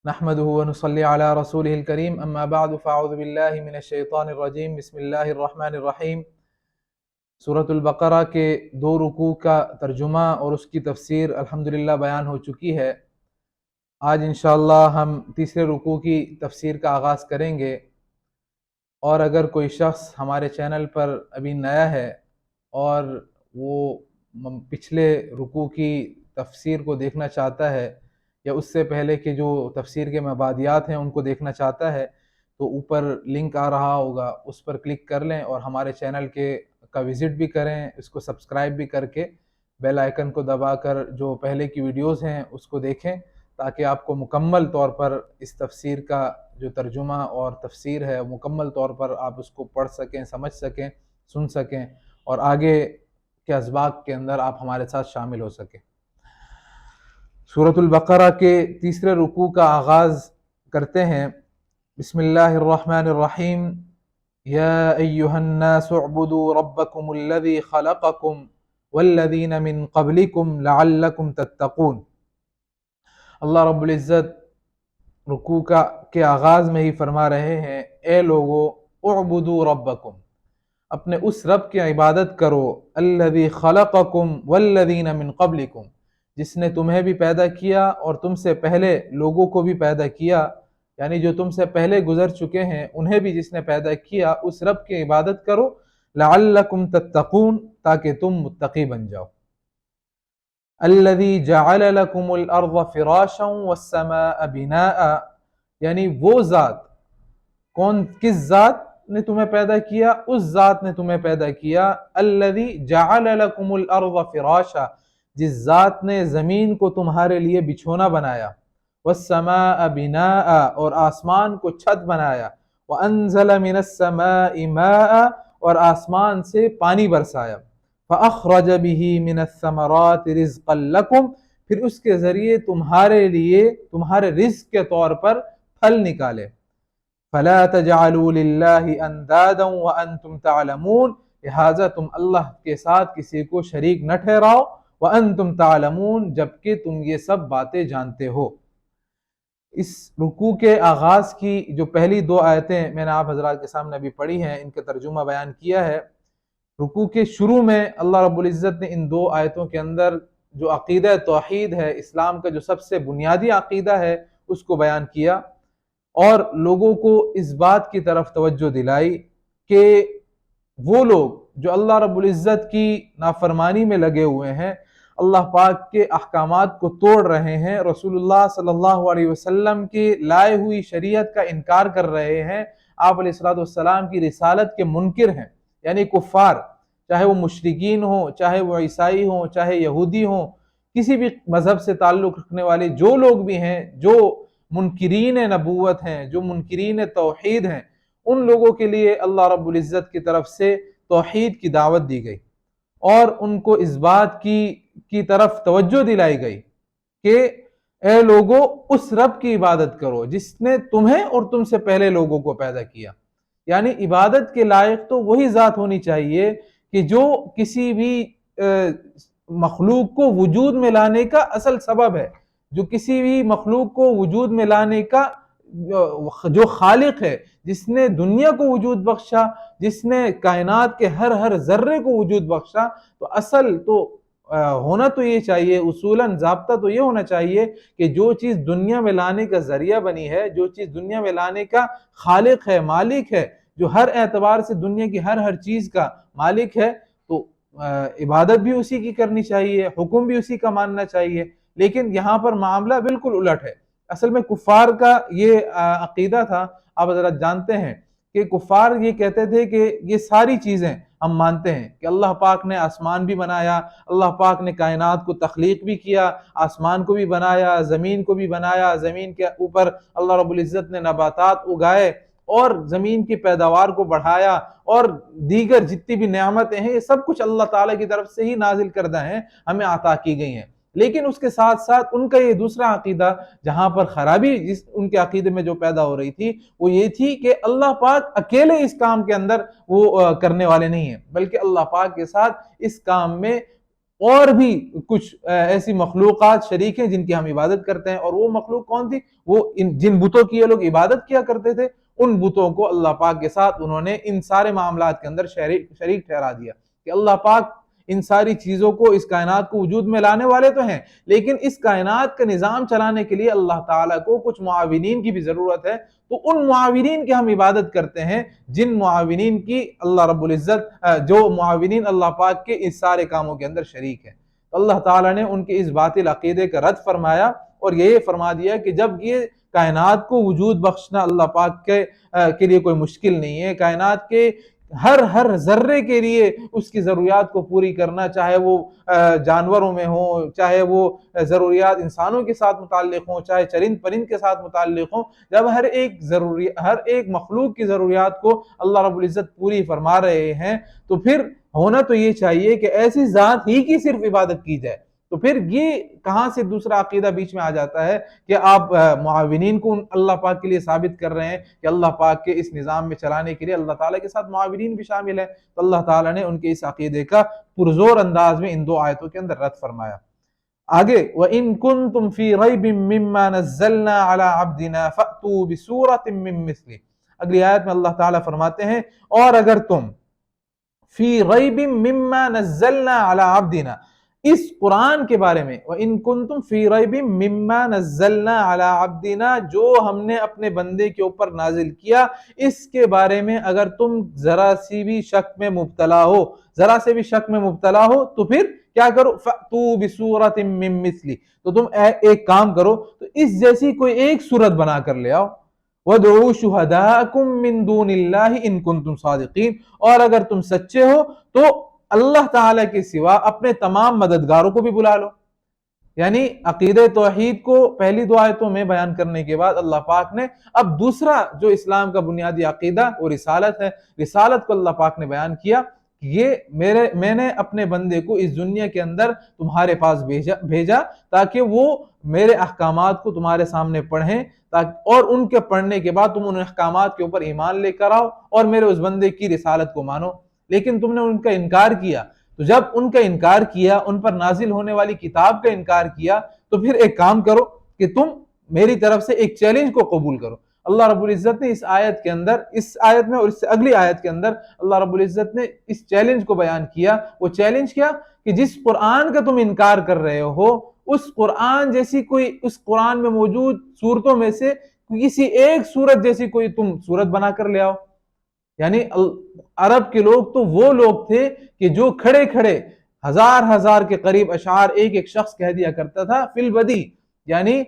نحمده ونصلي على رسوله الكريم اما بعد فاعوذ باللہ من الشیطان الرجیم بسم اللہ الرحمن الرحیم۔ سورۃ البقرہ کے 2 رکوع کا ترجمہ اور اس کی تفسیر الحمدللہ بیان ہو چکی ہے۔ آج انشاءاللہ ہم تیسرے رکوع کی تفسیر کا آغاز کریں گے، اور اگر کوئی شخص ہمارے چینل پر ابھی نیا ہے اور وہ پچھلے رکوع کی تفسیر کو دیکھنا چاہتا ہے یا اس سے پہلے کے جو تفسیر کے مبادیات ہیں ان کو دیکھنا چاہتا ہے تو اوپر لنک آ رہا ہوگا، اس پر کلک کر لیں اور ہمارے چینل کا وزٹ بھی کریں، اس کو سبسکرائب بھی کر کے بیل آئیکن کو دبا کر جو پہلے کی ویڈیوز ہیں اس کو دیکھیں، تاکہ آپ کو مکمل طور پر اس تفسیر کا جو ترجمہ اور تفسیر ہے مکمل طور پر آپ اس کو پڑھ سکیں، سمجھ سکیں، سن سکیں، اور آگے کے اسباق کے اندر آپ ہمارے ساتھ شامل ہو سکیں۔ سورۃ البقرہ کے تیسرے رکوع کا آغاز کرتے ہیں۔ بسم اللہ الرحمن الرحیم۔ یا ایہا الناس اعبدوا ربکم الذی خلقکم والذین من قبلکم لعلکم تتقون۔ اللہ رب العزت رکوع کے آغاز میں ہی فرما رہے ہیں، اے لوگو اعبدوا ربکم، اپنے اس رب کی عبادت کرو، الذی خلقکم والذین من قبلکم، جس نے تمہیں بھی پیدا کیا اور تم سے پہلے لوگوں کو بھی پیدا کیا، یعنی جو تم سے پہلے گزر چکے ہیں انہیں بھی جس نے پیدا کیا، اس رب کی عبادت کرو، لعلکم تتقون، تاکہ تم متقی بن جاؤ۔ الذی جعل لکم الارض فراشا والسماء بناء، یعنی وہ ذات، کس ذات نے تمہیں پیدا کیا؟ اس ذات نے تمہیں پیدا کیا، الذی جعل لکم الارض فراشا، جس ذات نے زمین کو تمہارے لیے بچھونا بنایا، والسماء بناء، اور آسمان کو چھت بنایا، وانزل من السماء ماء، اور آسمان سے پانی برسایا، فاخرج به من الثمرات رزقا لکم، پھر اس کے ذریعے تمہارے لیے تمہارے رزق کے طور پر پھل نکالے، فلا تجعلوا للہ اندادا وانتم تعلمون، لہذا تم اللہ کے ساتھ کسی کو شریک نہ ٹھہراؤ، وانتم تعلمون، جبکہ تم یہ سب باتیں جانتے ہو۔ اس رکوع کے آغاز کی جو پہلی 2 آیتیں میں نے آپ حضرات کے سامنے ابھی پڑھی ہیں، ان کا ترجمہ بیان کیا ہے۔ رکوع کے شروع میں اللہ رب العزت نے ان 2 آیتوں کے اندر جو عقیدہ توحید ہے، اسلام کا جو سب سے بنیادی عقیدہ ہے، اس کو بیان کیا، اور لوگوں کو اس بات کی طرف توجہ دلائی کہ وہ لوگ جو اللہ رب العزت کی نافرمانی میں لگے ہوئے ہیں، اللہ پاک کے احکامات کو توڑ رہے ہیں، رسول اللہ صلی اللہ علیہ وسلم کی لائے ہوئی شریعت کا انکار کر رہے ہیں، آپ علیہ السلام کی رسالت کے منکر ہیں، یعنی کفار، چاہے وہ مشرکین ہوں، چاہے وہ عیسائی ہوں، چاہے یہودی ہوں، کسی بھی مذہب سے تعلق رکھنے والے جو لوگ بھی ہیں، جو منکرین نبوت ہیں، جو منکرین توحید ہیں، ان لوگوں کے لیے اللہ رب العزت کی طرف سے توحید کی دعوت دی گئی، اور ان کو اس بات کی طرف توجہ دلائی گئی کہ اے لوگو اس رب کی عبادت کرو جس نے تمہیں اور تم سے پہلے لوگوں کو پیدا کیا، یعنی عبادت کے لائق تو وہی ذات ہونی چاہیے کہ جو کسی بھی مخلوق کو وجود میں لانے کا اصل سبب ہے، جو کسی بھی مخلوق کو وجود میں لانے کا جو خالق ہے، جس نے دنیا کو وجود بخشا، جس نے کائنات کے ہر ذرے کو وجود بخشا، تو اصل تو ہونا تو یہ چاہیے، اصولاً ضابطہ تو یہ ہونا چاہیے کہ جو چیز دنیا میں لانے کا ذریعہ بنی ہے، جو چیز دنیا میں لانے کا خالق ہے، مالک ہے، جو ہر اعتبار سے دنیا کی ہر چیز کا مالک ہے، تو عبادت بھی اسی کی کرنی چاہیے، حکم بھی اسی کا ماننا چاہیے۔ لیکن یہاں پر معاملہ بالکل الٹ ہے۔ اصل میں کفار کا یہ عقیدہ تھا، آپ حضرات جانتے ہیں کہ کفار یہ کہتے تھے کہ یہ ساری چیزیں ہم مانتے ہیں کہ اللہ پاک نے آسمان بھی بنایا، اللہ پاک نے کائنات کو تخلیق بھی کیا، آسمان کو بھی بنایا، زمین کو بھی بنایا، زمین کے اوپر اللہ رب العزت نے نباتات اگائے اور زمین کی پیداوار کو بڑھایا، اور دیگر جتنی بھی نعمتیں ہیں یہ سب کچھ اللہ تعالیٰ کی طرف سے ہی نازل کردہ ہیں، ہمیں عطا کی گئی ہیں۔ لیکن اس کے ساتھ ساتھ ان کا یہ دوسرا عقیدہ، جہاں پر خرابی ان کے عقیدے میں جو پیدا ہو رہی تھی، وہ یہ تھی کہ اللہ پاک اکیلے اس کام کے اندر وہ کرنے والے نہیں ہیں، بلکہ اللہ پاک کے ساتھ اس کام میں اور بھی کچھ ایسی مخلوقات شریک ہیں جن کی ہم عبادت کرتے ہیں. اور وہ مخلوق کون تھی؟ وہ جن بتوں کی یہ لوگ عبادت کیا کرتے تھے، ان بتوں کو اللہ پاک کے ساتھ انہوں نے ان سارے معاملات کے اندر شریک ٹھہرا دیا کہ اللہ پاک ان ساری چیزوں کو، اس کائنات کو وجود میں لانے والے تو ہیں، لیکن اس کائنات کا نظام چلانے کے لیے اللہ تعالیٰ کو کچھ معاونین کی بھی ضرورت ہے. تو ان معاونین کی ہم عبادت کرتے ہیں، جن معاونین کی اللہ رب العزت، جو معاونین اللہ پاک کے اس سارے کاموں کے اندر شریک ہیں. اللہ تعالیٰ نے ان کے اس باطل عقیدے کا رد فرمایا اور یہ فرما دیا کہ جب یہ کائنات کو وجود بخشنا اللہ پاک کے لیے کوئی مشکل نہیں ہے، کائنات کے ہر ذرے کے لیے اس کی ضروریات کو پوری کرنا، چاہے وہ جانوروں میں ہوں، چاہے وہ ضروریات انسانوں کے ساتھ متعلق ہوں، چاہے چرند پرند کے ساتھ متعلق ہوں، جب ہر ایک مخلوق کی ضروریات کو اللہ رب العزت پوری فرما رہے ہیں، تو پھر ہونا تو یہ چاہیے کہ ایسی ذات ہی کی صرف عبادت کی جائے. تو پھر یہ کہاں سے دوسرا عقیدہ بیچ میں آ جاتا ہے کہ آپ معاونین کو اللہ پاک کے لیے ثابت کر رہے ہیں کہ اللہ پاک کے اس نظام میں چلانے کے لیے اللہ تعالیٰ کے ساتھ معاونین بھی شامل ہیں. تو اللہ تعالیٰ نے ان کے اس عقیدے کا پرزور انداز میں ان دو آیتوں کے اندر رد فرمایا. آگے وَإِن كُنتُمْ فِي رَيْبٍ مِّمَّا نَزَّلْنَا عَلَىٰ عَبْدِنَا فَأْتُوا بِسُورَةٍ مِّن مِّثْلِهِ. اگلی آیت میں اللہ تعالیٰ فرماتے ہیں اور اگر تم فی ریب مما نزلنا علی عبدنا، اس قرآن کے بارے میں، وَإِن كُنتُمْ فِي رَيْبٍ مِّمَّا نَزَّلْنَا عَلَىٰ عَبْدِنَا، جو ہم نے اپنے بندے کے اوپر نازل کیا، اس کے بارے میں اگر تم ذرا سی بھی شک میں مبتلا ہو، ذرا سے بھی شک میں مبتلا ہو، تو پھر کیا کرو؟ فَأْتُوا بِسُورَةٍ مِّن مِّثْلِهِ، تو تم ایک کام کرو، تو اس جیسی کوئی ایک صورت بنا کر لے آؤ. وَادْعُوا شُهَدَاءَكُم مِّن دُونِ اللَّهِ إِن كُنتُمْ صَادِقِينَ، اور اگر تم سچے ہو تو اللہ تعالیٰ کے سوا اپنے تمام مددگاروں کو بھی بلا لو. یعنی عقیدہ توحید کو پہلی دو آیتوں میں بیان کرنے کے بعد اللہ پاک نے اب دوسرا جو اسلام کا بنیادی عقیدہ وہ رسالت ہے، رسالت کو اللہ پاک نے بیان کیا کہ یہ میں نے اپنے بندے کو اس دنیا کے اندر تمہارے پاس بھیجا تاکہ وہ میرے احکامات کو تمہارے سامنے پڑھیں، اور ان کے پڑھنے کے بعد تم ان احکامات کے اوپر ایمان لے کر آؤ اور میرے اس بندے کی رسالت کو مانو. لیکن تم نے ان کا انکار کیا. تو جب ان کا انکار کیا، ان پر نازل ہونے والی کتاب کا انکار کیا، تو پھر ایک کام کرو کہ تم میری طرف سے ایک چیلنج کو قبول کرو. اللہ رب العزت نے اس آیت کے اندر، اس آیت میں اور اس سے اگلی آیت کے اندر اللہ رب العزت نے اس چیلنج کو بیان کیا. وہ چیلنج کیا کہ جس قرآن کا تم انکار کر رہے ہو، اس قرآن جیسی کوئی، اس قرآن میں موجود صورتوں میں سے کسی ایک صورت جیسی کوئی تم صورت بنا کر لے آؤ. یعنی عرب کے لوگ تو وہ لوگ تھے کہ جو کھڑے کھڑے ہزار کے قریب اشعار ایک شخص کہہ دیا کرتا تھا فی البدی، یعنی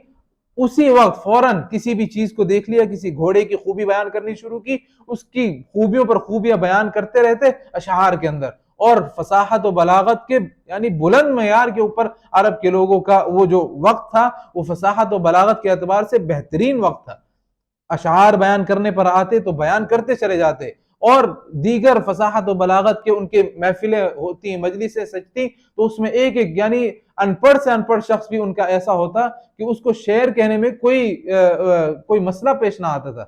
اسی وقت فوراً کسی بھی چیز کو دیکھ لیا، کسی گھوڑے کی خوبی بیان کرنی شروع کی، اس کی خوبیوں پر خوبیاں بیان کرتے رہتے اشعار کے اندر. اور فصاحت و بلاغت کے یعنی بلند معیار کے اوپر عرب کے لوگوں کا وہ جو وقت تھا وہ فصاحت و بلاغت کے اعتبار سے بہترین وقت تھا. اشعار بیان کرنے پر آتے تو بیان کرتے چلے جاتے، اور دیگر فصاحت و بلاغت کے ان کے محفلیں ہوتی، مجلسیں سجتی، تو اس میں ایک یعنی ان پڑھ سے ان پڑھ شخص بھی ان کا ایسا ہوتا کہ اس کو شعر کہنے میں کوئی مسئلہ پیش نہ آتا تھا.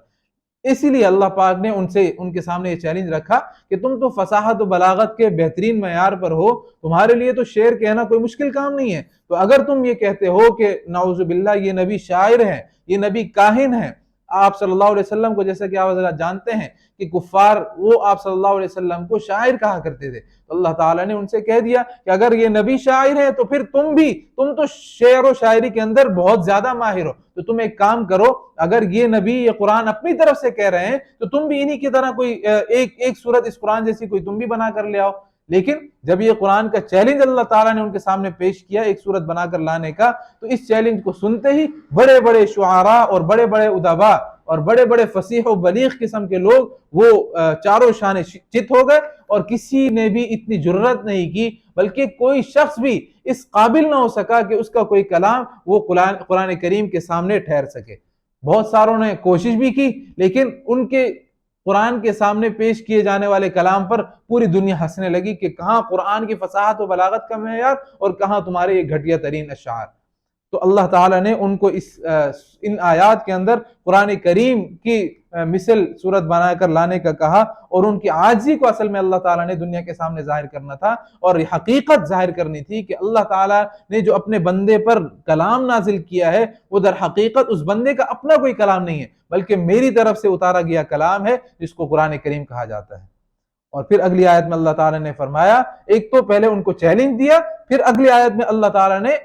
اسی لیے اللہ پاک نے ان کے سامنے یہ چیلنج رکھا کہ تم تو فصاحت و بلاغت کے بہترین معیار پر ہو، تمہارے لیے تو شعر کہنا کوئی مشکل کام نہیں ہے. تو اگر تم یہ کہتے ہو کہ نعوذ باللہ یہ نبی شاعر ہے، یہ نبی کاہن ہے، آپ صلی اللہ علیہ وسلم کو جیسا کہ آپ حضرات جانتے ہیں کہ کفار وہ آپ صلی اللہ علیہ وسلم کو شاعر کہا کرتے تھے، تو اللہ تعالیٰ نے ان سے کہہ دیا کہ اگر یہ نبی شاعر ہے تو پھر تم تو شعر و شاعری کے اندر بہت زیادہ ماہر ہو. تو تم ایک کام کرو، اگر یہ نبی یہ قرآن اپنی طرف سے کہہ رہے ہیں تو تم بھی انہی کی طرح کوئی ایک صورت اس قرآن جیسی کوئی تم بھی بنا کر لے آؤ. لیکن جب یہ قرآن کا چیلنج اللہ تعالیٰ نے ان کے سامنے پیش کیا ایک صورت بنا کر لانے کا، تو اس چیلنج کو سنتے ہی بڑے بڑے شعراء اور بڑے بڑے ادباء اور بڑے بڑے فصیح و بلیغ قسم کے لوگ وہ چاروں شانے چت ہو گئے، اور کسی نے بھی اتنی جرت نہیں کی، بلکہ کوئی شخص بھی اس قابل نہ ہو سکا کہ اس کا کوئی کلام وہ قرآن کریم کے سامنے ٹھہر سکے. بہت ساروں نے کوشش بھی کی، لیکن ان کے قرآن کے سامنے پیش کیے جانے والے کلام پر پوری دنیا ہنسنے لگی کہ کہاں قرآن کی فصاحت و بلاغت کا معیار اور کہاں تمہارے یہ گھٹیا ترین اشعار. تو اللہ تعالیٰ نے ان کو ان آیات کے اندر قرآن کریم کی مثل صورت بنا کر لانے کا کہا، اور ان کی عاجزی کو اصل میں اللہ تعالیٰ نے دنیا کے سامنے ظاہر کرنا تھا، اور یہ حقیقت ظاہر کرنی تھی کہ اللہ تعالیٰ نے جو اپنے بندے پر کلام نازل کیا ہے وہ در حقیقت اس بندے کا اپنا کوئی کلام نہیں ہے، بلکہ میری طرف سے اتارا گیا کلام ہے جس کو قرآن کریم کہا جاتا ہے۔ اور پھر اگلی آیت میں اللہ تعالیٰ نے فرمایا، ایک تو پہلے ان کو چیلنج دیا، پھر اگلی آیت میں اللہ تعالیٰ نے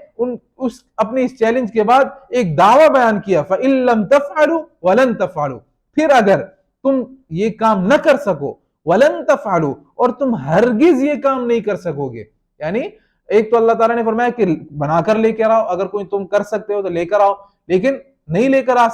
اپنے اس چیلنج کے بعد ایک دعویٰ بیان کیا، فَإِن لَمْ تَفْعَلُوا وَلَن تَفْعَلُوا، پھر اگر تم یہ کام نہ کر سکو، وَلَن تَفْعَلُوا، اور تم ہرگز یہ کام نہیں کر سکو گے، یعنی ایک تو اللہ تعالیٰ نے فرمایا کہ بنا کر لے کر آؤ، اگر کوئی تم کر سکتے ہو تو لے کر آؤ، لیکن نہیں لے کر آ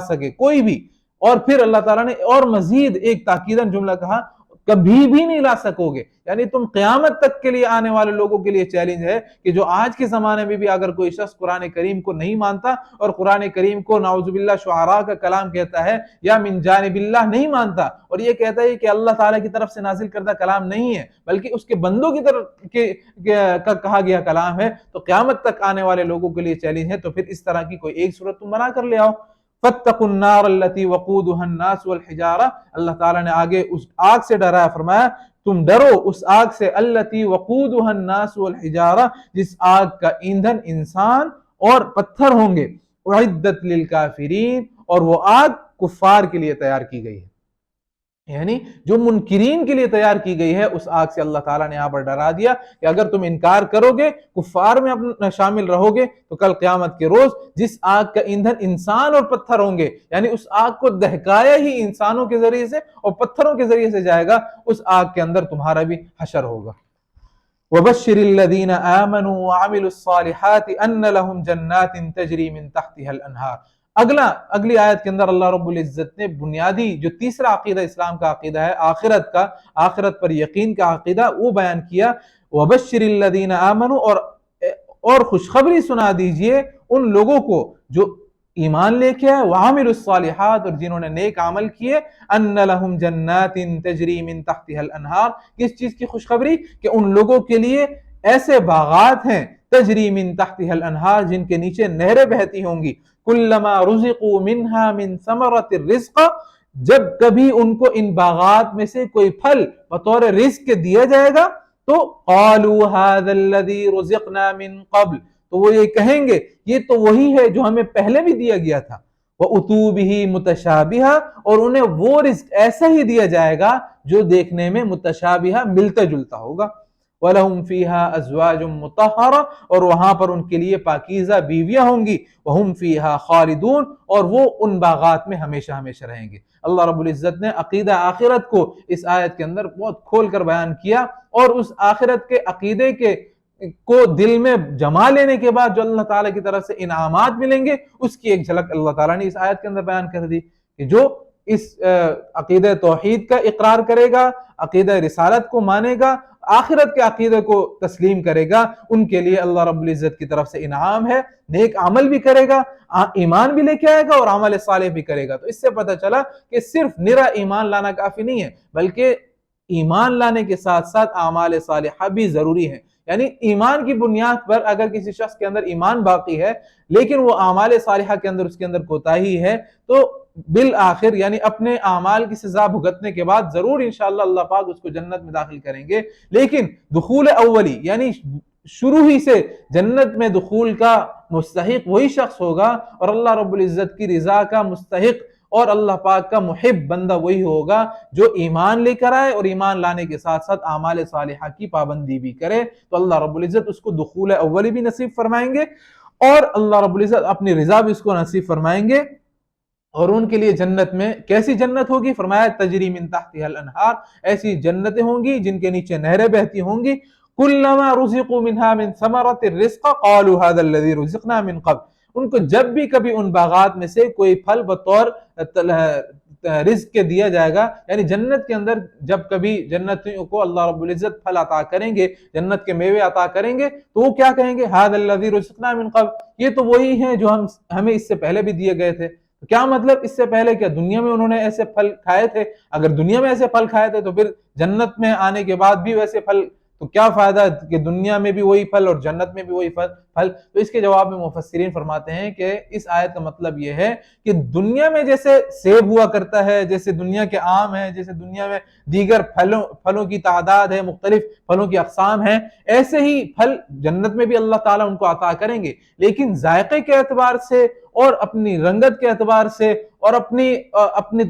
سکے کوئی بھی، اور پھر اللہ تعالیٰ نے اور مزید ایک تاکیداً جملہ کہا، کبھی بھی نہیں لا سکو گے، یعنی تم قیامت تک کے لیے آنے والے لوگوں کے لیے چیلنج ہے کہ جو آج کے زمانے میں بھی اگر کوئی شخص قرآن کریم کو نہیں مانتا اور قرآن کریم کو نعوذ باللہ شعراء کا کلام کہتا ہے یا من جانب اللہ نہیں مانتا، اور یہ کہتا ہے کہ اللہ تعالیٰ کی طرف سے نازل کردہ کلام نہیں ہے بلکہ اس کے بندوں کی طرف کا کہا گیا کلام ہے، تو قیامت تک آنے والے لوگوں کے لیے چیلنج ہے، تو پھر اس طرح کی کوئی ایک صورت تم بنا کر لے آؤ۔ فَاتَّقُوا النَّارَ الَّتِي وَقُودُهَا النَّاسُ وَالْحِجَارَةُ، اللہ تعالیٰ نے آگے اس آگ سے ڈرایا، فرمایا تم ڈرو اس آگ سے، الَّتِي وَقُودُهَا النَّاسُ وَالْحِجَارَةُ، جس آگ کا ایندھن انسان اور پتھر ہوں گے، اُعِدَّتْ لِلْكَافِرِينَ، اور وہ آگ کفار کے لیے تیار کی گئی ہے، یعنی جو منکرین کے لیے تیار کی گئی ہے اس آگ سے اللہ تعالیٰ نے یہاں پر ڈرا دیا کہ اگر تم انکار کرو گے، کفار میں اپنا شامل رہو گے، تو کل قیامت کے روز جس آگ کا ایندھن انسان اور پتھر ہوں گے، یعنی اس آگ کو دہکایا ہی انسانوں کے ذریعے سے اور پتھروں کے ذریعے سے جائے گا، اس آگ کے اندر تمہارا بھی حشر ہوگا۔ وَبَشِّرِ الَّذِينَ آمَنُوا وَعَمِلُوا الصَّالِحَاتِ أَنَّ لَهُمْ جَنَّاتٍ تَجْرِي مِن تَحْتِهَا الْأَنْهَارُ۔ اگلی آیت کے اندر اللہ رب العزت نے بنیادی جو تیسرا عقیدہ اسلام کا عقیدہ ہے، آخرت پر یقین کا عقیدہ، وہ بیان کیا۔ وَبَشِّرِ الَّذِينَ آمَنُوا، اور خوشخبری سنا دیجئے ان لوگوں کو جو ایمان لے کے آئے، وَعَمِلُوا الصَّالِحَاتِ، اور جنہوں نے نیک عمل کیے، أَنَّ لَهُمْ جَنَّاتٍ تَجْرِي مِن تَحْتِهَا الْأَنْهَارُ، کس چیز کی خوشخبری؟ کہ ان لوگوں کے لیے ایسے باغات ہیں، تجری من تحتها الانہار، جن کے نیچے نہریں بہتی ہوں گی، کلما رزقوا منها من ثمرۃ الرزق، جب کبھی ان کو ان باغات میں سے کوئی پھل بطور رزق کے دیا جائے گا تو قالوا هذا الذي رزقنا من قبل، تو وہ یہ کہیں گے یہ تو وہی ہے جو ہمیں پہلے بھی دیا گیا تھا، وَأُتُوا بِهِ مُتَشَابِهًا، اور انہیں وہ رزق ایسا ہی دیا جائے گا جو دیکھنے میں متشابہہ ملتا جلتا ہوگا، وَلَهُمْ فِيهَا أَزْوَاجٌ مُطَهَّرَةٌ، اور وہاں پر ان کے لیے پاکیزہ بیویاں ہوں گی، وَهُمْ فِيهَا خَالِدُونَ، اور وہ ان باغات میں ہمیشہ ہمیشہ رہیں گے۔ اللہ رب العزت نے عقیدہ آخرت کو اس آیت کے اندر بہت کھول کر بیان کیا، اور اس آخرت کے عقیدے کو دل میں جما لینے کے بعد جو اللہ تعالیٰ کی طرف سے انعامات ملیں گے اس کی ایک جھلک اللہ تعالیٰ نے اس آیت کے اندر بیان کر دی، کہ جو اس عقیدہ توحید کا اقرار کرے گا، عقیدہ رسالت کو مانے گا، آخرت کے عقیدے کو تسلیم کرے گا، ان کے لیے اللہ رب العزت کی طرف سے انعام ہے، نیک عمل بھی کرے گا، ایمان بھی لے کے آئے گا اور عمل صالح بھی کرے گا۔ تو اس سے پتہ چلا کہ صرف نرا ایمان لانا کافی نہیں ہے، بلکہ ایمان لانے کے ساتھ ساتھ اعمال صالحہ بھی ضروری ہے، یعنی ایمان کی بنیاد پر اگر کسی شخص کے اندر ایمان باقی ہے لیکن وہ اعمال صالحہ کے اندر اس کے اندر کوتاہی ہے، تو بالآخر یعنی اپنے اعمال کی سزا بھگتنے کے بعد ضرور انشاءاللہ اللہ پاک اس کو جنت میں داخل کریں گے، لیکن دخول اولی یعنی شروع ہی سے جنت میں دخول کا مستحق وہی شخص ہوگا، اور اللہ رب العزت کی رضا کا مستحق اور اللہ پاک کا محب بندہ وہی ہوگا جو ایمان لے کر آئے اور ایمان لانے کے ساتھ ساتھ اعمال صالحہ کی پابندی بھی کرے، تو اللہ رب العزت اس کو دخول اولی بھی نصیب فرمائیں گے، اور اللہ رب العزت اپنی رضا بھی اس کو نصیب فرمائیں گے، اور ان کے لیے جنت میں کیسی جنت ہوگی؟ فرمایا تجری من تحتها الانہار، ایسی جنتیں ہوں گی جن کے نیچے نہریں بہتی ہوں گی، کلما رزقوا منها من ثمرۃ الرزق قالوا هذا الذي رزقنا من قبل، ان کو جب بھی کبھی ان باغات میں سے کوئی پھل بطور رزق کے دیا جائے گا، یعنی جنت کے اندر جب کبھی جنتیوں کو اللہ رب العزت پھل عطا کریں گے، جنت کے میوے عطا کریں گے، تو وہ کیا کہیں گے؟ هذا الذي رزقنا من قبل، یہ تو وہی ہیں جو ہمیں اس سے پہلے بھی دیے گئے تھے۔ کیا مطلب اس سے پہلے؟ کیا دنیا میں انہوں نے ایسے پھل کھائے تھے؟ اگر دنیا میں ایسے پھل کھائے تھے تو پھر جنت میں آنے کے بعد بھی ویسے پھل تو کیا فائدہ کہ دنیا میں بھی وہی پھل اور جنت میں بھی وہی پھل؟ تو اس کے جواب میں مفسرین فرماتے ہیں کہ اس آیت کا مطلب یہ ہے کہ دنیا میں جیسے سیب ہوا کرتا ہے، جیسے دنیا کے آم ہیں، جیسے دنیا میں دیگر پھلوں کی تعداد ہے، مختلف پھلوں کی اقسام ہیں، ایسے ہی پھل جنت میں بھی اللہ تعالیٰ ان کو عطا کریں گے، لیکن ذائقے کے اعتبار سے اور اپنی رنگت کے اعتبار سے اور اپنے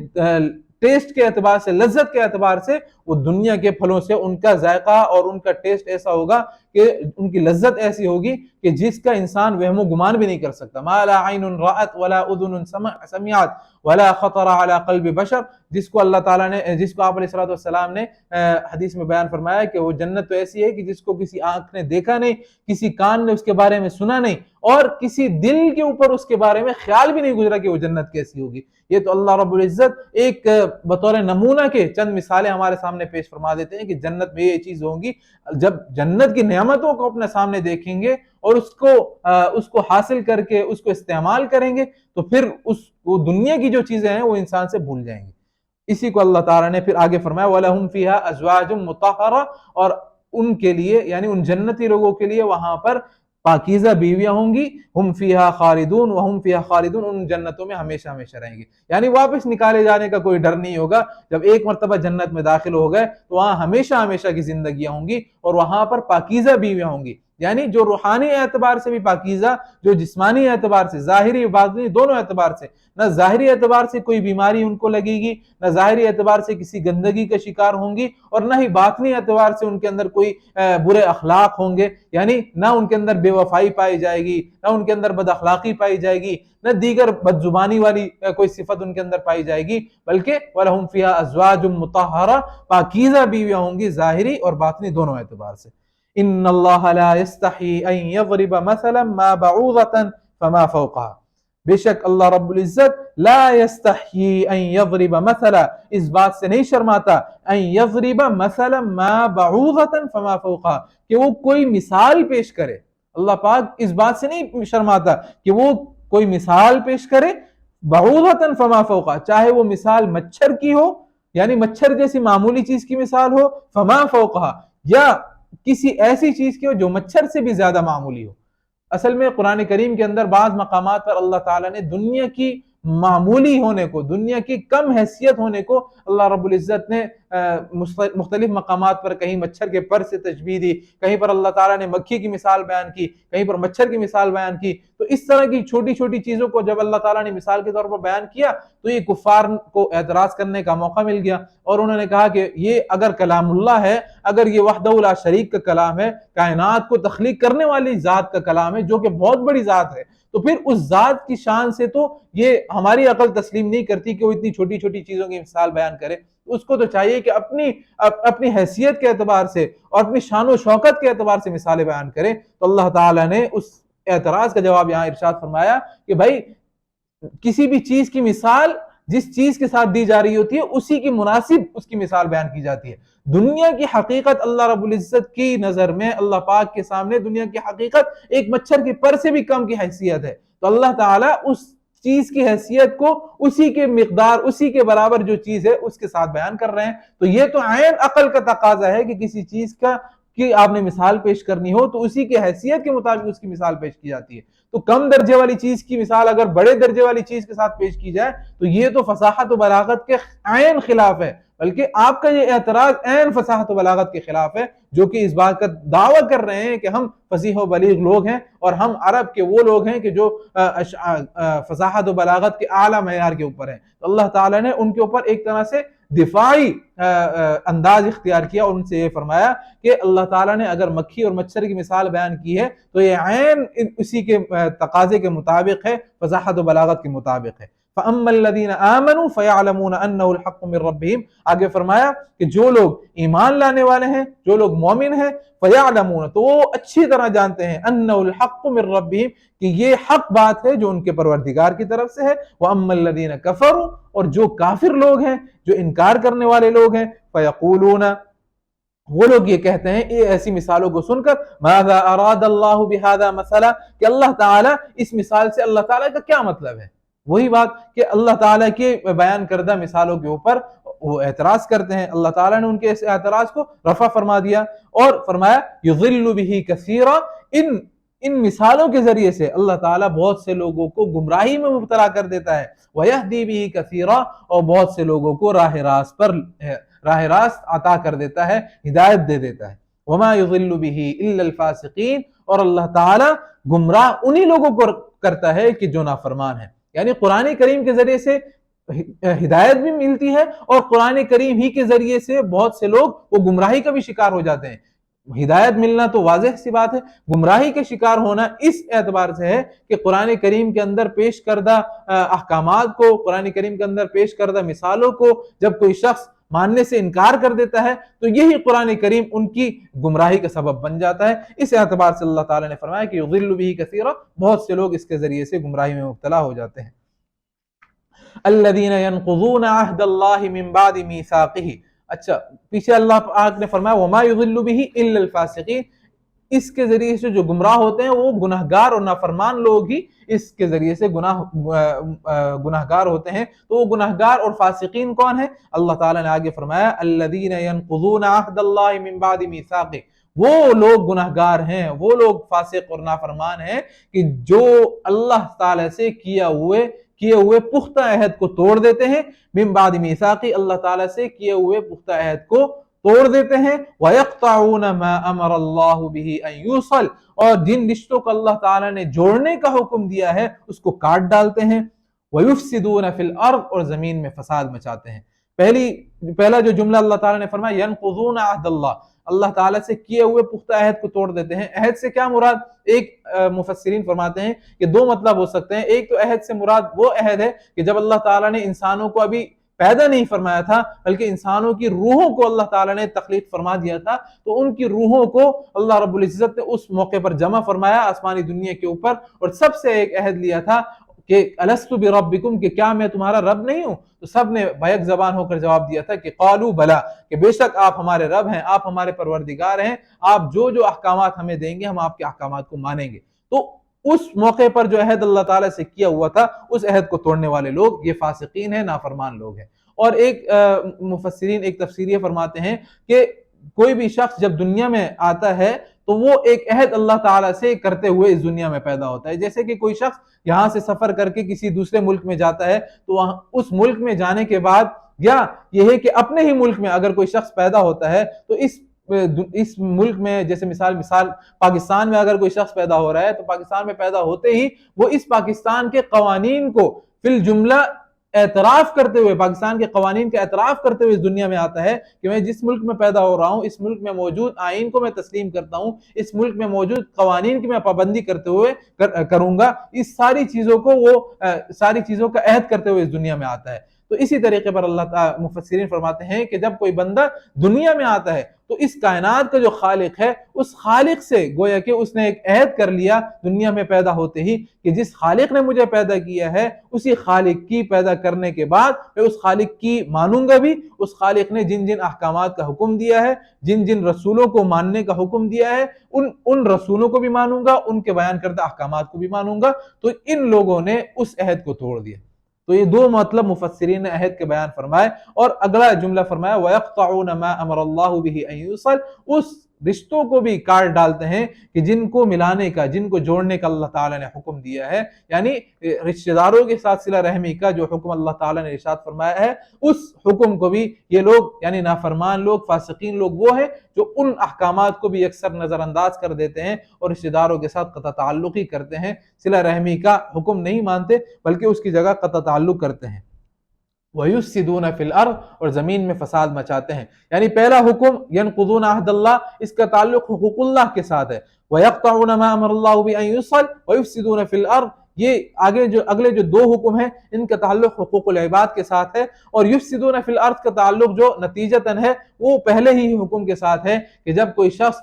ٹیسٹ کے اعتبار سے، لذت کے اعتبار سے وہ دنیا کے پھلوں سے ان کا ذائقہ اور ان کا ٹیسٹ ایسا ہوگا کہ ان کی لذت ایسی ہوگی کہ جس کا انسان وہم و گمان بھی نہیں کر سکتا۔ ما لا عین رأت ولا اذن سمعت ولا خطر على قلب بشر، جس کو اللہ تعالیٰ نے، جس کو آپ علیہ الصلوۃ والسلام نے حدیث میں بیان فرمایا کہ وہ جنت تو ایسی ہے کہ جس کو کسی آنکھ نے دیکھا نہیں، کسی کان نے اس کے بارے میں سنا نہیں، اور کسی دل کے اوپر اس کے بارے میں خیال بھی نہیں گزرا کہ وہ جنت کیسی ہوگی۔ یہ تو اللہ رب العزت ایک بطور نمونہ کے چند مثالیں ہمارے سامنے پیش فرما دیتے ہیں کہ جنت میں یہ چیز ہوں گی۔ جب جنت کی نعمتوں کو اپنے سامنے دیکھیں گے اور اس کو حاصل کر کے اس کو استعمال کریں گے تو پھر وہ دنیا کی جو چیزیں ہیں وہ انسان سے بھول جائیں گے۔ اسی کو اللہ تعالیٰ نے پھر آگے فرمایا وَلَهُمْ فِيهَا أَزْوَاجٌ مُطَهَّرَةٌ، اور ان کے لیے یعنی ان جنتی لوگوں کے لیے وہاں پر پاکیزہ بیویاں ہوں گی، ہم فیہا خالدون وہم فیہا خالدون، ان جنتوں میں ہمیشہ ہمیشہ رہیں گے، یعنی واپس نکالے جانے کا کوئی ڈر نہیں ہوگا۔ جب ایک مرتبہ جنت میں داخل ہو گئے تو وہاں ہمیشہ ہمیشہ کی زندگیاں ہوں گی اور وہاں پر پاکیزہ بیویاں ہوں گی، یعنی جو روحانی اعتبار سے بھی پاکیزہ، جو جسمانی اعتبار سے، ظاہری باطنی دونوں اعتبار سے، نہ ظاہری اعتبار سے کوئی بیماری ان کو لگے گی، نہ ظاہری اعتبار سے کسی گندگی کا شکار ہوں گی، اور نہ ہی باطنی اعتبار سے ان کے اندر کوئی برے اخلاق ہوں گے، یعنی نہ ان کے اندر بے وفائی پائی جائے گی، نہ ان کے اندر بد اخلاقی پائی جائے گی، نہ دیگر بد زبانی والی کوئی صفت ان کے اندر پائی جائے گی، بلکہ وَلَهُمْ فِيهَا أَزْوَاجٌ مُطَهَّرَةٌ، پاکیزہ بیویاں ہوں گی ظاہری اور باطنی دونوں اعتبار سے۔ ان اللہ لا یستحی ان یضرب مثلا ما بعوضة فما فوقها، بے شک اللہ رب العزت لا یستحی ان یضرب مثلا، اس بات سے نہیں شرماتا، ان یضرب مثلا ما بعوضة فما فوقها، کہ وہ کوئی مثال پیش کرے۔ اللہ پاک اس بات سے نہیں شرماتا کہ وہ کوئی مثال پیش کرے، بعوضة فما فوقها، چاہے وہ مثال مچھر کی ہو، یعنی مچھر جیسی معمولی چیز کی مثال ہو، فما فوقها، یا کسی ایسی چیز کی ہو جو مچھر سے بھی زیادہ معمولی ہو۔ اصل میں قرآن کریم کے اندر بعض مقامات پر اللہ تعالیٰ نے دنیا کی معمولی ہونے کو، دنیا کی کم حیثیت ہونے کو اللہ رب العزت نے مختلف مقامات پر کہیں مچھر کے پر سے تشبیہ دی، کہیں پر اللہ تعالیٰ نے مکھی کی مثال بیان کی، کہیں پر مچھر کی مثال بیان کی۔ تو اس طرح کی چھوٹی چھوٹی چیزوں کو جب اللہ تعالیٰ نے مثال کے طور پر بیان کیا تو یہ کفار کو اعتراض کرنے کا موقع مل گیا، اور انہوں نے کہا کہ یہ اگر کلام اللہ ہے، اگر یہ وحدہ لا شریک کا کلام ہے، کائنات کو تخلیق کرنے والی ذات کا کلام ہے جو کہ بہت بڑی ذات ہے، تو پھر اس ذات کی شان سے تو یہ ہماری عقل تسلیم نہیں کرتی کہ وہ اتنی چھوٹی چھوٹی چیزوں کی مثال بیان کرے۔ اس کو تو چاہیے کہ اپنی حیثیت کے اعتبار سے اور اپنی شان و شوکت کے اعتبار سے مثالیں بیان کرے۔ تو اللہ تعالیٰ نے اس اعتراض کا جواب یہاں ارشاد فرمایا کہ بھائی کسی بھی چیز کی مثال جس چیز کے ساتھ دی جا رہی ہوتی ہے اسی کی مناسب اس کی مثال بیان کی جاتی ہے۔ دنیا کی حقیقت اللہ رب العزت کی نظر میں، اللہ پاک کے سامنے دنیا کی حقیقت ایک مچھر کے پر سے بھی کم کی حیثیت ہے، تو اللہ تعالیٰ اس چیز کی حیثیت کو اسی کے مقدار، اسی کے برابر جو چیز ہے اس کے ساتھ بیان کر رہے ہیں۔ تو یہ تو عین عقل کا تقاضا ہے کہ کسی چیز کی آپ نے مثال پیش کرنی ہو تو اسی کی حیثیت کے مطابق اس کی مثال پیش کی جاتی ہے۔ تو کم درجے والی چیز کی مثال اگر بڑے درجے والی چیز کے ساتھ پیش کی جائے تو یہ تو فصاحت و بلاغت کے عین خلاف ہے، بلکہ آپ کا یہ اعتراض عین فصاحت و بلاغت کے خلاف ہے، جو کہ اس بات کا دعویٰ کر رہے ہیں کہ ہم فصیح و بلیغ لوگ ہیں اور ہم عرب کے وہ لوگ ہیں کہ جو فصاحت و بلاغت کے اعلیٰ معیار کے اوپر ہیں۔ تو اللہ تعالیٰ نے ان کے اوپر ایک طرح سے دفاعی انداز اختیار کیا اور ان سے یہ فرمایا کہ اللہ تعالیٰ نے اگر مکھی اور مچھر کی مثال بیان کی ہے تو یہ عین اسی کے تقاضے کے مطابق ہے، فصاحت و بلاغت کے مطابق ہے۔ فَأَمَّا الَّذِينَ آمَنُوا فَيَعْلَمُونَ أَنَّهُ الْحَقُّ مِنْ رَبِّهِمْ، آگے فرمایا کہ جو لوگ ایمان لانے والے ہیں، جو لوگ مومن ہیں، فَيَعْلَمُونَ، تو وہ اچھی طرح جانتے ہیں، أَنَّهُ الْحَقُّ مِنْ رَبِّهِمْ، کہ یہ حق بات ہے جو ان کے پروردگار کی طرف سے ہے۔ وَأَمَّا الَّذِينَ كَفَرُوا، اور جو کافر لوگ ہیں، جو انکار کرنے والے لوگ ہیں، فَيَقُولُونَ، وہ لوگ یہ کہتے ہیں یہ ایسی مثالوں کو سن کر، ماذا اراد اللہ بہذا مثلا، کہ اللہ تعالیٰ اس مثال سے اللہ تعالیٰ کا کیا مطلب ہے۔ وہی بات کہ اللہ تعالیٰ کے بیان کردہ مثالوں کے اوپر وہ اعتراض کرتے ہیں، اللہ تعالیٰ نے ان کے اس اعتراض کو رفع فرما دیا اور فرمایا یضل بہ کثیرا، ان مثالوں کے ذریعے سے اللہ تعالیٰ بہت سے لوگوں کو گمراہی میں مبتلا کر دیتا ہے، وَيَهْدِي بِهِ كَثِيرًا، اور بہت سے لوگوں کو راہ راست عطا کر دیتا ہے، ہدایت دے دیتا ہے۔ وَمَا يُضِلُّ بِهِ إِلَّا الْفَاسِقِينَ، اور اللہ تعالیٰ گمراہ انہی لوگوں کو کرتا ہے کہ جو نافرمان ہیں۔ یعنی قرآن کریم کے ذریعے سے ہدایت بھی ملتی ہے اور قرآن کریم ہی کے ذریعے سے بہت سے لوگ وہ گمراہی کا بھی شکار ہو جاتے ہیں۔ ہدایت ملنا تو واضح سی بات ہے، گمراہی کے شکار ہونا اس اعتبار سے ہے کہ قرآن کریم کے اندر پیش کردہ احکامات کو، قرآن کریم کے اندر پیش کردہ مثالوں کو جب کوئی شخص ماننے سے انکار کر دیتا ہے تو یہی قرآن کریم ان کی گمراہی کا سبب بن جاتا ہے۔ اس اعتبار سے اللہ تعالیٰ نے فرمایا کہ یضل بہ کثیرا، بہت سے لوگ اس کے ذریعے سے گمراہی میں مبتلا ہو جاتے ہیں۔ الذین ینقضون عہد اللہ من بعد میثاقہ، اچھا پیچھے اللہ پاک نے فرمایا وما یضل بہ الا الفاسقین، اس کے ذریعے سے جو گمراہ ہوتے ہیں وہ گناہگار اور نافرمان لوگ ہی اس کے ذریعے سے گناہگار ہوتے ہیں۔ تو وہ گناہگار اور فاسقین کون ہیں؟ اللہ تعالیٰ نے آگے فرمایا الذین ینقضون عہد اللہ من بعد میثاقہ، وہ لوگ گناہگار ہیں، وہ لوگ فاسق اور نافرمان ہیں کہ جو اللہ تعالیٰ سے کیے ہوئے پختہ عہد کو توڑ دیتے ہیں، من بعد میثاقہ، اللہ تعالیٰ سے کیے ہوئے پختہ عہد کو توڑ دیتے ہیں، وَيَقْطَعُونَ مَا أَمَرَ اللَّهُ بِهِ أَن يُوصَلَ، اور جن رشتوں کو اللہ تعالیٰ نے جوڑنے کا حکم دیا ہے اس کو کاٹ ڈالتے ہیں، وَيُفْسِدُونَ فِي الْأَرْضِ، اور زمین میں فساد مچاتے ہیں۔ پہلا جو جملہ اللہ تعالیٰ نے فرمایا يَنْقُضُونَ عَهْدَ اللَّهِ، اللہ تعالیٰ سے کیے ہوئے پختہ عہد کو توڑ دیتے ہیں۔ عہد سے کیا مراد؟ ایک مفسرین فرماتے ہیں کہ دو مطلب ہو سکتے ہیں۔ ایک تو عہد سے مراد وہ عہد ہے کہ جب اللہ تعالیٰ نے انسانوں کو ابھی پیدا نہیں فرمایا تھا بلکہ انسانوں کی روحوں کو اللہ تعالیٰ نے تخلیق فرما دیا تھا، تو ان کی روحوں کو اللہ رب العزت نے اس موقع پر جمع فرمایا آسمانی دنیا کے اوپر، اور سب سے ایک عہد لیا تھا کہ الستُ بربکم، کہ کیا میں تمہارا رب نہیں ہوں؟ تو سب نے بیک زبان ہو کر جواب دیا تھا کہ قالوا بلا، کہ بے شک آپ ہمارے رب ہیں، آپ ہمارے پروردگار ہیں، آپ جو احکامات ہمیں دیں گے ہم آپ کے احکامات کو مانیں گے۔ تو اس موقع پر جو عہد اللہ تعالیٰ سے کیا ہوا تھا اس عہد کو توڑنے والے لوگ یہ فاسقین ہیں، نافرمان لوگ ہیں۔ اور ایک مفسرین ایک تفسیر فرماتے ہیں کہ کوئی بھی شخص جب دنیا میں آتا ہے تو وہ ایک عہد اللہ تعالیٰ سے کرتے ہوئے اس دنیا میں پیدا ہوتا ہے۔ جیسے کہ کوئی شخص یہاں سے سفر کر کے کسی دوسرے ملک میں جاتا ہے تو وہاں اس ملک میں جانے کے بعد، یا یہ ہے کہ اپنے ہی ملک میں اگر کوئی شخص پیدا ہوتا ہے تو اس ملک میں، جیسے مثال پاکستان میں اگر کوئی شخص پیدا ہو رہا ہے تو پاکستان میں پیدا ہوتے ہی وہ اس پاکستان کے قوانین کو فی الجملہ اعتراف کرتے ہوئے، پاکستان کے قوانین کا اعتراف کرتے ہوئے اس دنیا میں آتا ہے کہ میں جس ملک میں پیدا ہو رہا ہوں اس ملک میں موجود آئین کو میں تسلیم کرتا ہوں، اس ملک میں موجود قوانین کی میں پابندی کرتے ہوئے کروں گا، اس ساری چیزوں کا عہد کرتے ہوئے اس دنیا میں آتا ہے۔ تو اسی طریقے پر اللہ تعالیٰ مفسرین فرماتے ہیں کہ جب کوئی بندہ دنیا میں آتا ہے تو اس کائنات کا جو خالق ہے اس خالق سے گویا کہ اس نے ایک عہد کر لیا دنیا میں پیدا ہوتے ہی کہ جس خالق نے مجھے پیدا کیا ہے اسی خالق کی پیدا کرنے کے بعد میں اس خالق کی مانوں گا بھی، اس خالق نے جن جن احکامات کا حکم دیا ہے، جن جن رسولوں کو ماننے کا حکم دیا ہے ان رسولوں کو بھی مانوں گا، ان کے بیان کردہ احکامات کو بھی مانوں گا۔ تو ان لوگوں نے اس عہد کو توڑ دیا۔ تو یہ دو مطلب مفسرین نے عہد کے بیان فرمائے، اور اگلا جملہ فرمایا وَيَقْطَعُونَ مَا أَمَرَ اللَّهُ بِهِ أَن يُوصَلَ، اس رشتوں کو بھی کاٹ ڈالتے ہیں کہ جن کو ملانے کا، جن کو جوڑنے کا اللہ تعالیٰ نے حکم دیا ہے، یعنی رشتہ داروں کے ساتھ صلہ رحمی کا جو حکم اللہ تعالیٰ نے ارشاد فرمایا ہے اس حکم کو بھی یہ لوگ یعنی نافرمان لوگ، فاسقین لوگ وہ ہیں جو ان احکامات کو بھی اکثر نظر انداز کر دیتے ہیں اور رشتہ داروں کے ساتھ قطع تعلقی کرتے ہیں، صلہ رحمی کا حکم نہیں مانتے بلکہ اس کی جگہ قطع تعلق کرتے ہیں۔ وَيُفْسِدُونَ فِي الْأَرْضِ، اور زمین میں فساد مچاتے ہیں۔ یعنی پہلا حکم يَنْقُضُونَ عَهْدَ اللَّهِ، اس کا تعلق حقوق اللہ کے ساتھ ہے، وَيَقْطَعُونَ مَا أَمَرَ اللَّهُ بِأَن يُوصَلَ وَيُفْسِدُونَ فِي الْأَرْضِ، یہ اگلے جو دو حکم ہیں ان کا تعلق حقوق العباد کے ساتھ ہے، اور يُفْسِدُونَ فِي الْأَرْضِ کا تعلق جو نتیجتاً ہے وہ پہلے ہی حکم کے ساتھ ہے کہ جب کوئی شخص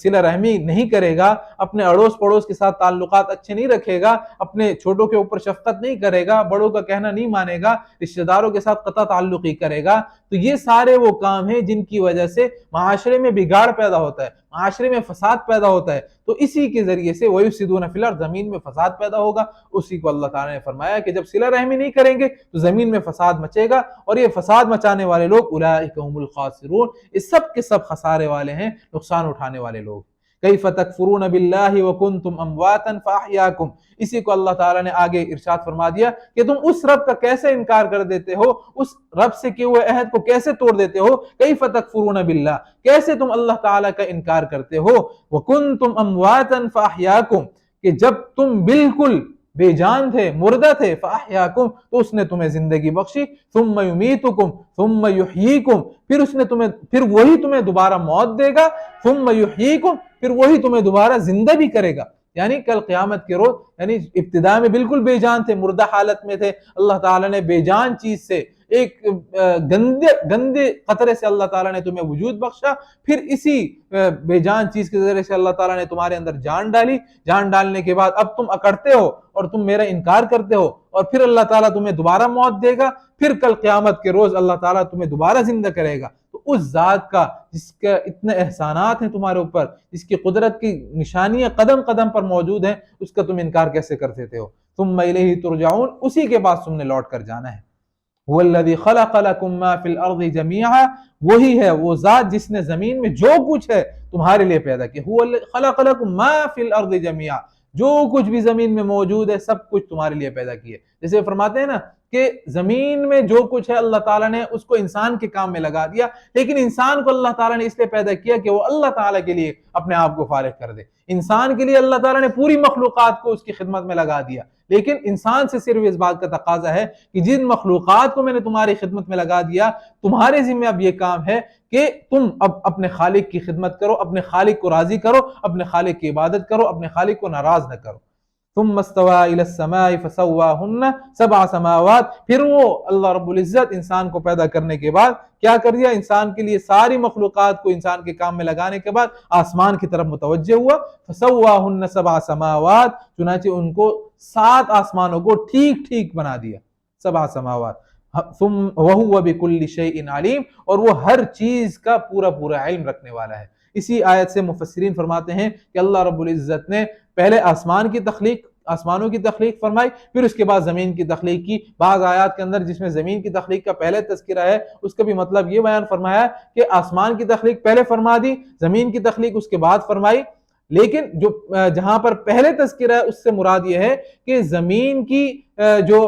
صلہ رحمی نہیں کرے گا، اپنے اڑوس پڑوس کے ساتھ تعلقات اچھے نہیں رکھے گا، اپنے چھوٹوں کے اوپر شفقت نہیں کرے گا، بڑوں کا کہنا نہیں مانے گا، رشتہ داروں کے ساتھ قطع تعلقی کرے گا، تو یہ سارے وہ کام ہیں جن کی وجہ سے معاشرے میں بگاڑ پیدا ہوتا ہے، معاشرے میں فساد پیدا ہوتا ہے۔ تو اسی کے ذریعے سے وَيُفْسِدُونَ فِي الْأَرْضِ زمین میں فساد پیدا ہوگا. اسی کو اللہ تعالیٰ نے فرمایا کہ جب صلہ رحمی نہیں کریں گے تو زمین میں فساد مچے گا, اور یہ فساد مچانے والے لوگ اولئک هم الخاسرون, یہ سب کے سب خسارے والے ہیں, نقصان اٹھانے والے لوگ. کیف تکفرون باللہ وکنتم امواتا فاحیاکم, اسی کو اللہ تعالیٰ نے آگے ارشاد فرما دیا کہ تم اس رب کا کیسے انکار کر دیتے ہو, اس رب سے کیے ہوئے عہد کو کیسے توڑ دیتے ہو. کیف تکفرون باللہ, کیسے تم اللہ تعالیٰ کا انکار کرتے ہو. وکنتم امواتا فاحیاکم, کہ جب تم بالکل بے جان تھے, مردہ تھے, فاحیاکم, تو اس نے تمہیں زندگی بخشی. ثم یمیتکم ثم یحییکم, پھر وہی تمہیں دوبارہ موت دے گا. ثم یحییکم, پھر وہی تمہیں دوبارہ زندہ بھی کرے گا. یعنی کل قیامت کے روز, یعنی ابتدا میں بالکل بے جان تھے, مردہ حالت میں تھے, اللہ تعالیٰ نے بے جان چیز سے, ایک گندے قطرے سے اللہ تعالیٰ نے تمہیں وجود بخشا. پھر اسی بے جان چیز کے ذریعے سے اللہ تعالیٰ نے تمہارے اندر جان ڈالی. جان ڈالنے کے بعد اب تم اکڑتے ہو اور تم میرا انکار کرتے ہو, اور پھر اللہ تعالیٰ تمہیں دوبارہ موت دے گا. پھر کل قیامت کے روز اللہ تعالیٰ تمہیں دوبارہ زندہ کرے گا. تو اس ذات کا جس کا اتنے احسانات ہیں تمہارے اوپر, جس کی قدرت کی نشانیاں قدم قدم پر موجود ہیں, اس کا تم انکار کیسے کر دیتے ہو. ثم الیہ ترجعون, اسی کے بعد تم نے لوٹ کر جانا ہے. هو الذی خلق لکم ما فی الارض جمیعا, وہی ہے وہ ذات جس نے زمین میں جو کچھ ہے تمہارے لیے پیدا کیا. هو الذی خلق لکم ما فی الارض جمیعا, جو کچھ بھی زمین میں موجود ہے سب کچھ تمہارے لیے پیدا کیا. جیسے فرماتے ہیں نا کہ زمین میں جو کچھ ہے اللہ تعالیٰ نے اس کو انسان کے کام میں لگا دیا, لیکن انسان کو اللہ تعالیٰ نے اس لیے پیدا کیا کہ وہ اللہ تعالیٰ کے لیے اپنے آپ کو فارغ کر دے. انسان کے لیے اللہ تعالیٰ نے پوری مخلوقات کو اس کی خدمت میں لگا دیا, لیکن انسان سے صرف اس بات کا تقاضا ہے کہ جن مخلوقات کو میں نے تمہاری خدمت میں لگا دیا, تمہارے ذمہ اب یہ کام ہے کہ تم اب اپنے خالق کی خدمت کرو, اپنے خالق کو راضی کرو, اپنے خالق کی عبادت کرو, اپنے خالق کو ناراض نہ کرو. ثم استوى الى السماء فسواهن 7 سماوات, پھر وہ اللہ رب العزت انسان کو پیدا کرنے کے بعد کیا کر دیا, انسان کے لیے ساری مخلوقات کو انسان کے کام میں لگانے کے بعد آسمان کی طرف متوجہ ہوا. فسواهن 7 سماوات, چنانچہ ان کو 7 آسمانوں کو ٹھیک ٹھیک بنا دیا. 7 سماوات. ثم وهو بكل شيء عليم, اور وہ ہر چیز کا پورا علم رکھنے والا ہے. اسی آیت سے مفسرین فرماتے ہیں کہ اللہ رب العزت نے پہلے آسمانوں کی تخلیق فرمائی, پھر اس کے بعد زمین کی تخلیق کی. بعض آیات کے اندر جس میں زمین کی تخلیق کا پہلے تذکرہ ہے, اس کا بھی مطلب یہ بیان فرمایا کہ آسمان کی تخلیق پہلے فرما دی, زمین کی تخلیق اس کے بعد فرمائی. لیکن جو جہاں پر پہلے تذکرہ ہے اس سے مراد یہ ہے کہ زمین کی جو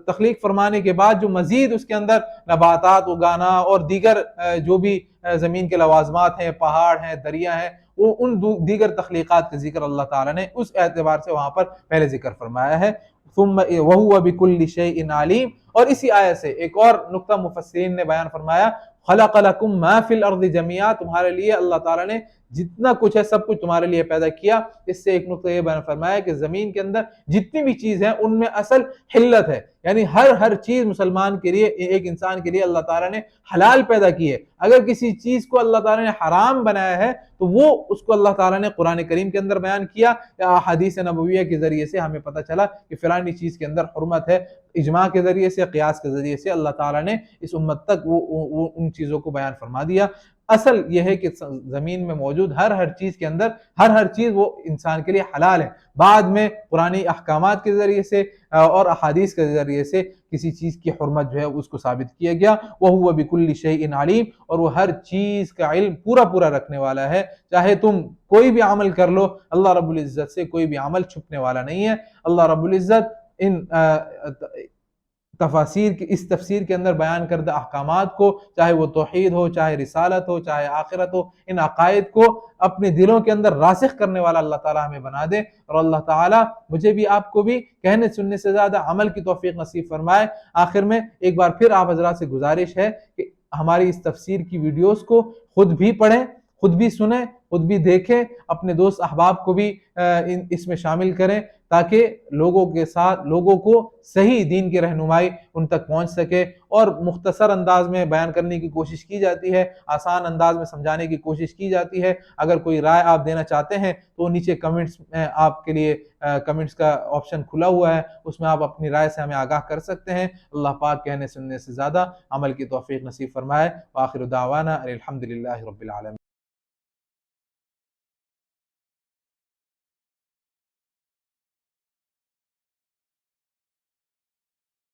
تخلیق فرمانے کے بعد جو مزید اس کے اندر نباتات اگانا اور دیگر جو بھی زمین کے لوازمات ہیں, پہاڑ ہیں, دریا ہیں, وہ ان دیگر تخلیقات کا ذکر اللہ تعالیٰ نے اس اعتبار سے وہاں پر پہلے ذکر فرمایا ہے. ثم وهو بكل شيء عليم, اور اسی آیت سے ایک اور نقطہ مفسرین نے بیان فرمایا, خلق لکم ما فی الارض جمیعا, تمہارے لیے اللہ تعالیٰ نے جتنا کچھ ہے سب کچھ تمہارے لیے پیدا کیا. اس سے ایک نقطہ یہ بیان فرمایا کہ زمین کے اندر جتنی بھی چیز ہیں ان میں اصل حلت ہے, یعنی ہر چیز مسلمان کے لیے, ایک انسان کے لیے اللہ تعالیٰ نے حلال پیدا کی ہے. اگر کسی چیز کو اللہ تعالیٰ نے حرام بنایا ہے تو وہ اس کو اللہ تعالیٰ نے قرآن کریم کے اندر بیان کیا, یا احادیث نبویہ کے ذریعے سے ہمیں پتہ چلا کہ فلانی چیز کے اندر حرمت ہے. اجماع کے ذریعے سے, قیاس کے ذریعے سے اللہ تعالیٰ نے اس امت تک وہ ان چیزوں کو بیان فرما دیا. اصل یہ ہے کہ زمین میں موجود ہر چیز کے اندر ہر چیز وہ انسان کے لیے حلال ہے. بعد میں قرآنی احکامات کے ذریعے سے اور احادیث کے ذریعے سے کسی چیز کی حرمت جو ہے اس کو ثابت کیا گیا. وَهُوَ بِكُلِّ شَيْءٍ عَلِيمٌ, اور وہ ہر چیز کا علم پورا رکھنے والا ہے. چاہے تم کوئی بھی عمل کر لو, اللہ رب العزت سے کوئی بھی عمل چھپنے والا نہیں ہے. اللہ رب العزت ان تفاسیر کی اس تفسیر کے اندر بیان کردہ احکامات کو, چاہے وہ توحید ہو, چاہے رسالت ہو, چاہے آخرت ہو, ان عقائد کو اپنے دلوں کے اندر راسخ کرنے والا اللہ تعالیٰ ہمیں بنا دے. اور اللہ تعالیٰ مجھے بھی آپ کو بھی کہنے سننے سے زیادہ عمل کی توفیق نصیب فرمائے. آخر میں ایک بار پھر آپ حضرات سے گزارش ہے کہ ہماری اس تفسیر کی ویڈیوز کو خود بھی پڑھیں, خود بھی سنیں, خود بھی دیکھیں, اپنے دوست احباب کو بھی اس میں شامل کریں, تاکہ لوگوں کو صحیح دین کی رہنمائی ان تک پہنچ سکے. اور مختصر انداز میں بیان کرنے کی کوشش کی جاتی ہے, آسان انداز میں سمجھانے کی کوشش کی جاتی ہے. اگر کوئی رائے آپ دینا چاہتے ہیں تو نیچے کمنٹس میں آپ کے لیے کمنٹس کا آپشن کھلا ہوا ہے, اس میں آپ اپنی رائے سے ہمیں آگاہ کر سکتے ہیں. اللہ پاک کہنے سننے سے زیادہ عمل کی توفیق نصیب فرمائے. وآخر دعوانا الحمدللہ رب العالمین.